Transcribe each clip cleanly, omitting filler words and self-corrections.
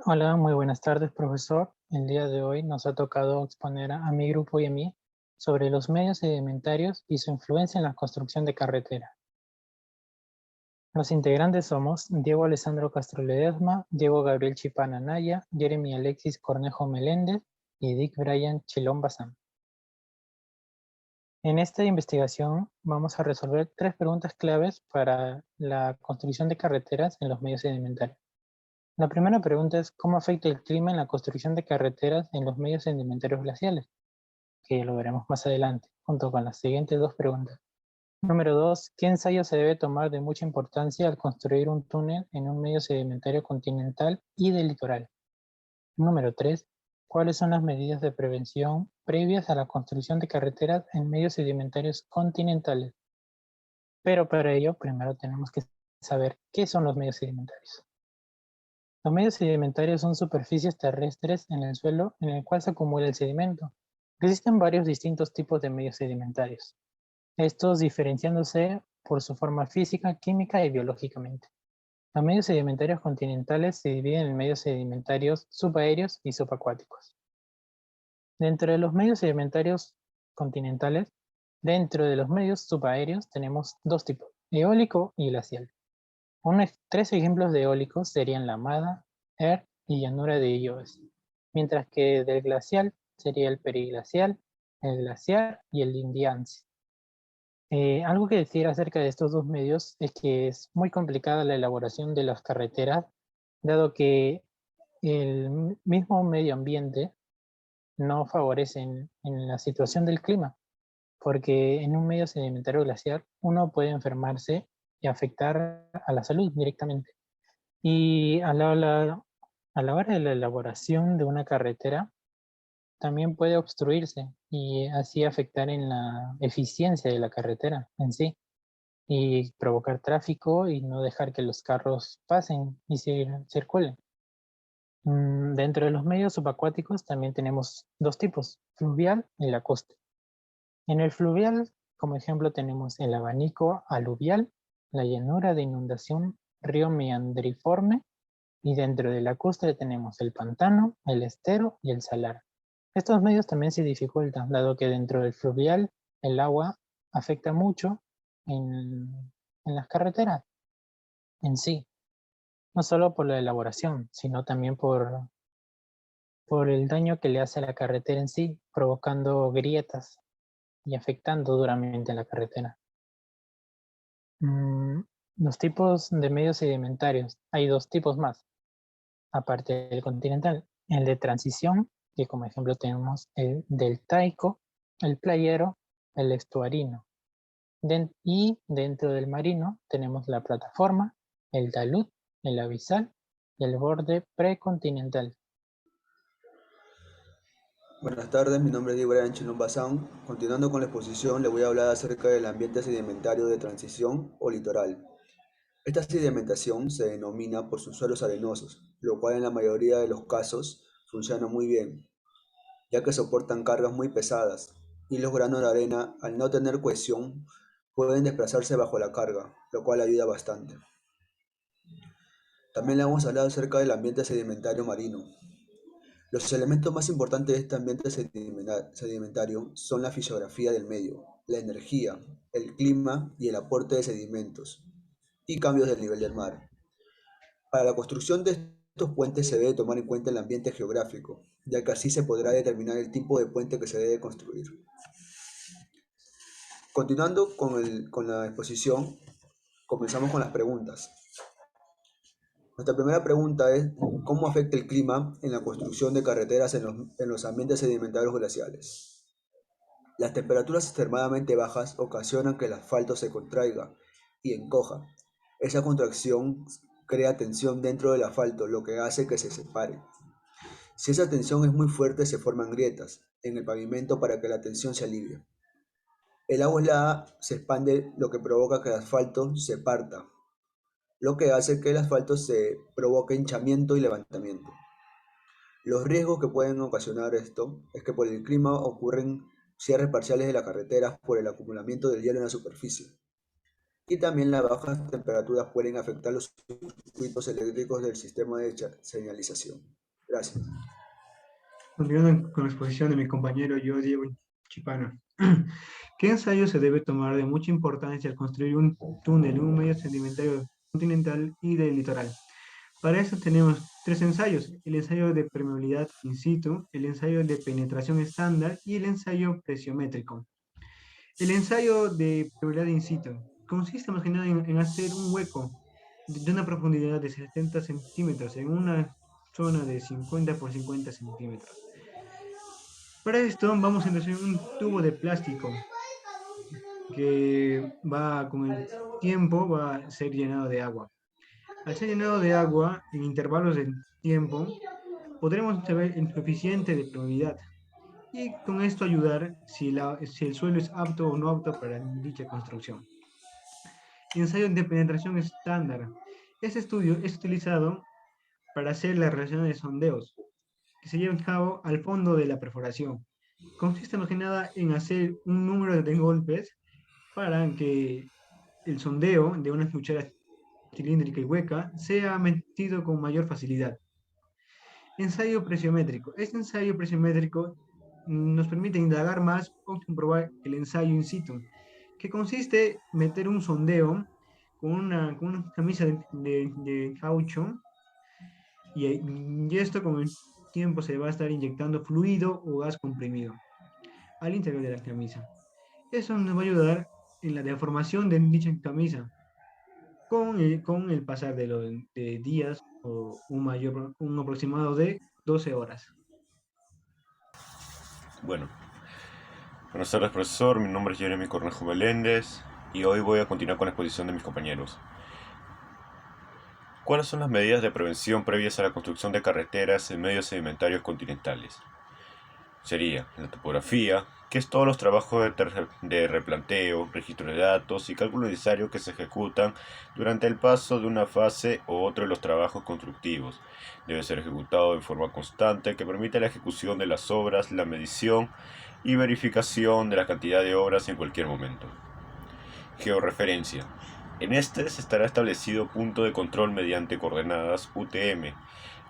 Hola, muy buenas tardes, profesor. El día de hoy nos ha tocado exponer a mi grupo y a mí sobre los medios sedimentarios y su influencia en la construcción de carretera. Los integrantes somos Diego Alessandro Castro Ledesma, Diego Gabriel Chipana Naya, Jeremy Alexis Cornejo Meléndez y Dick Brian Chilón Bazán. En esta investigación vamos a resolver tres preguntas claves para la construcción de carreteras en los medios sedimentarios. La primera pregunta es ¿cómo afecta el clima en la construcción de carreteras en los medios sedimentarios glaciales? Que lo veremos más adelante, junto con las siguientes dos preguntas. Número 2, ¿qué ensayo se debe tomar de mucha importancia al construir un túnel en un medio sedimentario continental y del litoral? Número 3, ¿cuáles son las medidas de prevención previas a la construcción de carreteras en medios sedimentarios continentales? Pero para ello, primero tenemos que saber qué son los medios sedimentarios. Los medios sedimentarios son superficies terrestres en el suelo en el cual se acumula el sedimento. Existen varios distintos tipos de medios sedimentarios, estos diferenciándose por su forma física, química y biológicamente. Los medios sedimentarios continentales se dividen en medios sedimentarios subaéreos y subacuáticos. Dentro de los medios sedimentarios continentales, dentro de los medios subaéreos tenemos dos tipos, eólico y glacial. Tres ejemplos de eólicos serían la Mada, Er y llanura de Illoes, mientras que del glacial sería el periglacial, el glaciar y el Indianzi. Algo que decir acerca de estos dos medios es que es muy complicada la elaboración de las carreteras, dado que el mismo medio ambiente no favorece en la situación del clima, porque en un medio sedimentario glaciar uno puede enfermarse y afectar a la salud directamente. Y a la hora de la elaboración de una carretera, también puede obstruirse y así afectar en la eficiencia de la carretera en sí y provocar tráfico y no dejar que los carros pasen y circulen. Dentro de los medios subacuáticos también tenemos dos tipos, fluvial y lacustre. En el fluvial, como ejemplo, tenemos el abanico aluvial, la llanura de inundación, río meandriforme, y dentro de lacustre tenemos el pantano, el estero y el salar. Estos medios también se dificultan, dado que dentro del fluvial el agua afecta mucho en las carreteras en sí, no solo por la elaboración, sino también por el daño que le hace a la carretera en sí, provocando grietas y afectando duramente a la carretera. Mm, los tipos de medios sedimentarios, hay dos tipos más, aparte del continental, el de transición, que como ejemplo tenemos el deltaico, el playero, el estuarino. Y dentro del marino tenemos la plataforma, el talud, el abisal y el borde precontinental. Buenas tardes, mi nombre es Diego Brian Chilón Bazán. Continuando con la exposición, le voy a hablar acerca del ambiente sedimentario de transición o litoral. Esta sedimentación se denomina por sus suelos arenosos, lo cual en la mayoría de los casos funciona muy bien, ya que soportan cargas muy pesadas y los granos de arena, al no tener cohesión, pueden desplazarse bajo la carga, lo cual ayuda bastante. También le vamos a hablar acerca del ambiente sedimentario marino. Los elementos más importantes de este ambiente sedimentario son la fisiografía del medio, la energía, el clima y el aporte de sedimentos y cambios del nivel del mar. Para la construcción de estos puentes se debe tomar en cuenta el ambiente geográfico, ya que así se podrá determinar el tipo de puente que se debe construir. Continuando con la exposición, comenzamos con las preguntas. Nuestra primera pregunta es, ¿cómo afecta el clima en la construcción de carreteras en los ambientes sedimentarios glaciales? Las temperaturas extremadamente bajas ocasionan que el asfalto se contraiga y encoja. Esa contracción crea tensión dentro del asfalto, lo que hace que se separe. Si esa tensión es muy fuerte, se forman grietas en el pavimento para que la tensión se alivie. El agua helada se expande, lo que provoca que el asfalto se parta, lo que hace que el asfalto se provoque hinchamiento y levantamiento. Los riesgos que pueden ocasionar esto es que por el clima ocurren cierres parciales de las carreteras por el acumulamiento del hielo en la superficie. y también las bajas temperaturas pueden afectar los circuitos eléctricos del sistema de señalización. Gracias. Continuando con la exposición de mi compañero yo, Diego Chipano. ¿Qué ensayo se debe tomar de mucha importancia al construir un túnel en un medio sedimentario continental y del litoral? Para eso tenemos tres ensayos: el ensayo de permeabilidad in situ, el ensayo de penetración estándar y el ensayo presiométrico. El ensayo de permeabilidad in situ consiste más que nada en hacer un hueco de una profundidad de 70 centímetros en una zona de 50 por 50 centímetros. Para esto vamos a introducir un tubo de plástico que va con el tiempo va a ser llenado de agua. Al ser llenado de agua en intervalos de tiempo, podremos saber el coeficiente de probabilidad y con esto ayudar si el suelo es apto o no apto para dicha construcción. Ensayo de penetración estándar. Este estudio es utilizado para hacer la relación de sondeos que se llevan a cabo al fondo de la perforación. Consiste más que nada en hacer un número de golpes para que el sondeo de una cuchara cilíndrica y hueca sea metido con mayor facilidad. Ensayo presiométrico. Este ensayo presiométrico nos permite indagar más o comprobar el ensayo in situ, que consiste en meter un sondeo con una camisa de caucho y esto con el tiempo se va a estar inyectando fluido o gas comprimido al interior de la camisa. Eso nos va a ayudar en la deformación de dicha camisa con el pasar de días o un aproximado de 12 horas. Bueno, buenas tardes profesor, mi nombre es Jeremy Cornejo Meléndez y hoy voy a continuar con la exposición de mis compañeros. ¿Cuáles son las medidas de prevención previas a la construcción de carreteras en medios sedimentarios continentales? Sería la topografía, que es todos los trabajos de replanteo, registro de datos y cálculo necesario que se ejecutan durante el paso de una fase u otra de los trabajos constructivos. Debe ser ejecutado en forma constante que permita la ejecución de las obras, la medición y verificación de la cantidad de obras en cualquier momento. Georreferencia. En este se estará establecido punto de control mediante coordenadas UTM.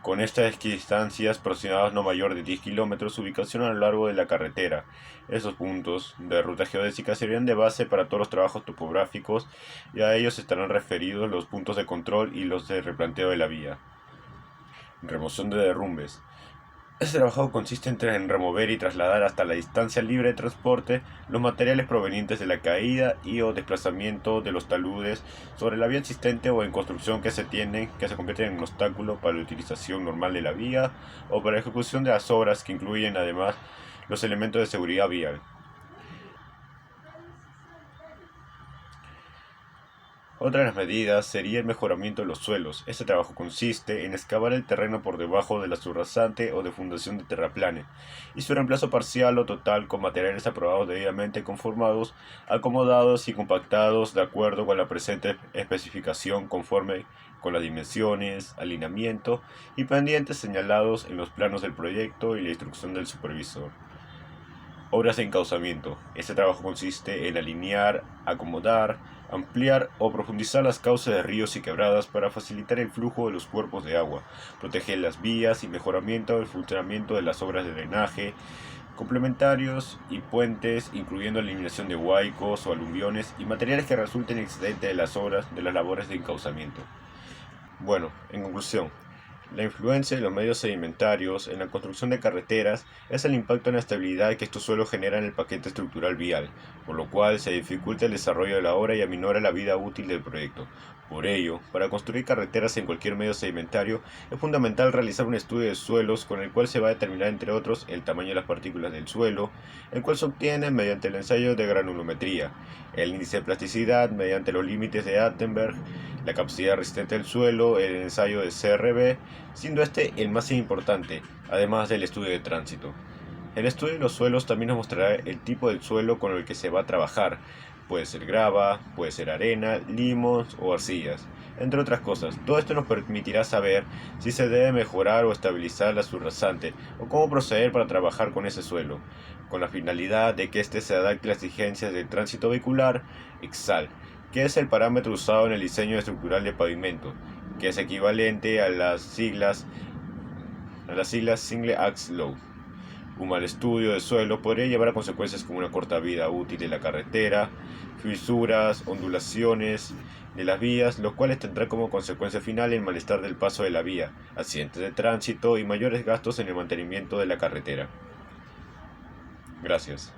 Con estas distancias aproximadas no mayor de 10 kilómetros, su ubicación a lo largo de la carretera. Esos puntos de ruta geodésica serían de base para todos los trabajos topográficos y a ellos estarán referidos los puntos de control y los de replanteo de la vía. Remoción de derrumbes. Este trabajo consiste en remover y trasladar hasta la distancia libre de transporte los materiales provenientes de la caída y o desplazamiento de los taludes sobre la vía existente o en construcción que se convierten en un obstáculo para la utilización normal de la vía o para la ejecución de las obras que incluyen además los elementos de seguridad vial. Otra de las medidas sería el mejoramiento de los suelos. Este trabajo consiste en excavar el terreno por debajo de la subrasante o de fundación de terraplane y su reemplazo parcial o total con materiales aprobados debidamente conformados, acomodados y compactados de acuerdo con la presente especificación conforme con las dimensiones, alineamiento y pendientes señalados en los planos del proyecto y la instrucción del supervisor. Obras de encauzamiento. Este trabajo consiste en alinear, acomodar, ampliar o profundizar las cauces de ríos y quebradas para facilitar el flujo de los cuerpos de agua, proteger las vías y mejoramiento del funcionamiento de las obras de drenaje, complementarios y puentes, incluyendo la eliminación de huaicos o aluviones y materiales que resulten excedentes de las labores de encauzamiento. Bueno, en conclusión, la influencia de los medios sedimentarios en la construcción de carreteras es el impacto en la estabilidad que estos suelos generan en el paquete estructural vial, por lo cual se dificulta el desarrollo de la obra y aminora la vida útil del proyecto. Por ello, para construir carreteras en cualquier medio sedimentario es fundamental realizar un estudio de suelos con el cual se va a determinar, entre otros, el tamaño de las partículas del suelo, el cual se obtiene mediante el ensayo de granulometría, el índice de plasticidad mediante los límites de Attenberg, la capacidad resistente del suelo, el ensayo de CRB, siendo este el más importante, además del estudio de tránsito. El estudio de los suelos también nos mostrará el tipo del suelo con el que se va a trabajar. Puede ser grava, puede ser arena, limos o arcillas, entre otras cosas. Todo esto nos permitirá saber si se debe mejorar o estabilizar la subrasante o cómo proceder para trabajar con ese suelo, con la finalidad de que éste se adapte a las exigencias del tránsito vehicular, EXAL, ¿Qué es el parámetro usado en el diseño estructural de pavimento? Que es equivalente a las siglas Single Axe Law. Un mal estudio del suelo podría llevar a consecuencias como una corta vida útil de la carretera, fisuras, ondulaciones de las vías, lo cual tendrá como consecuencia final el malestar del paso de la vía, accidentes de tránsito y mayores gastos en el mantenimiento de la carretera. Gracias.